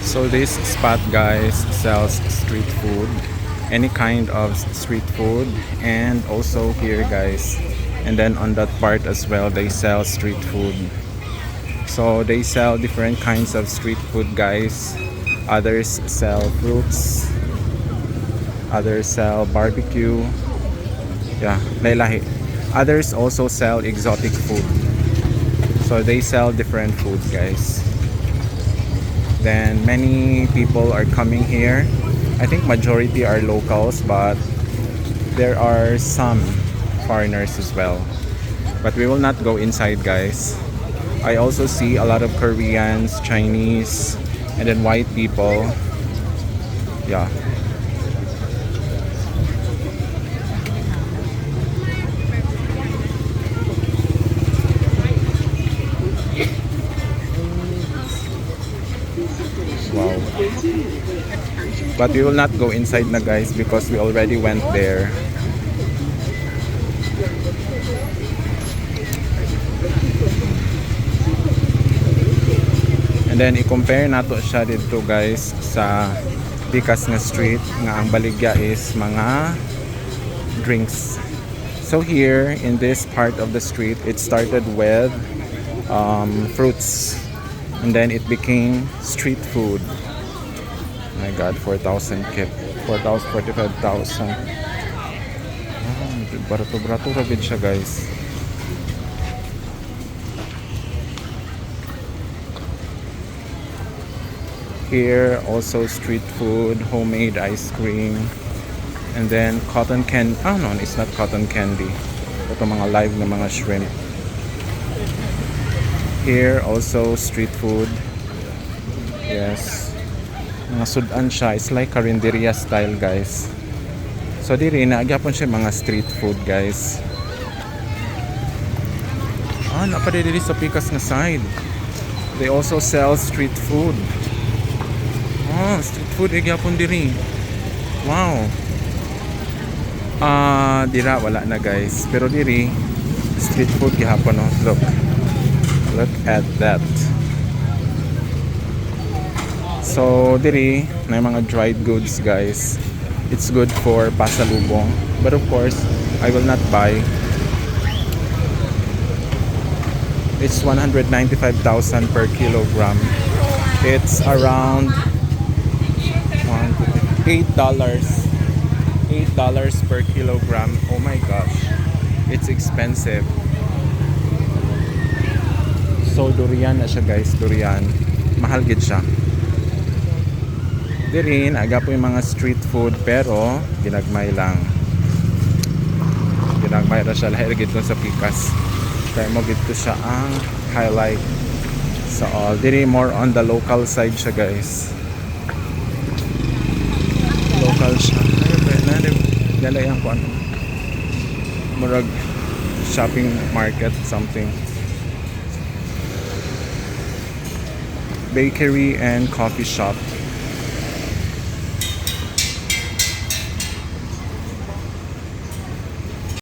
So this spot, guys, sells street food, any kind of street food, and also here, guys, and then on that part as well, they sell street food. So they sell different kinds of street food, guys. Others sell fruits, others sell barbecue, yeah, lahi. Others also sell exotic food. So they sell different food, guys. Then many people are coming here. I think majority are locals, but there are some foreigners as well. But we will not go inside, guys. I also see a lot of Koreans, Chinese, and then white people. Yeah. Wow. But we will not go inside na, guys, because we already went there. And then i-compare nato siya dito, guys, sa Pikas nga street nga ang baligya is mga drinks. So here in this part of the street, it started with fruits, and then it became street food. Oh my god, 4,000 kip, 4,000, 45,000. Barato-barato ra gid siya, guys. Here also street food, homemade ice cream, and then cotton candy. Oh no, it's not cotton candy. Ito mga live na mga shrimp. Here also street food. Yes. Mga sudan siya. It's like karinderya style, guys. So diri na agyapon siya mga street food, guys. Ah, napadiri diri sa Pikas nga side. They also sell street food. Oh, street food agyapon diri. Wow. Dira wala na, guys. Pero diri street food gihapon, no. Look at that. So diri na mga dried goods, guys. It's good for pasalubong, but of course I will not buy. It's 195,000 per kilogram. It's around $8 per kilogram. Oh my gosh, it's expensive. So durian na siya, guys. Durian mahal gid siya. Dirin aga po yung mga street food, pero ginagmay lang. Ginagmay ra siya lahi gid ko sa Pikas. Kaya mo gid ko siya ang highlight sa all. Diri more on the local side siya, guys. Local siya. Dalay ang kuan. Murag shopping market something. Bakery and coffee shop.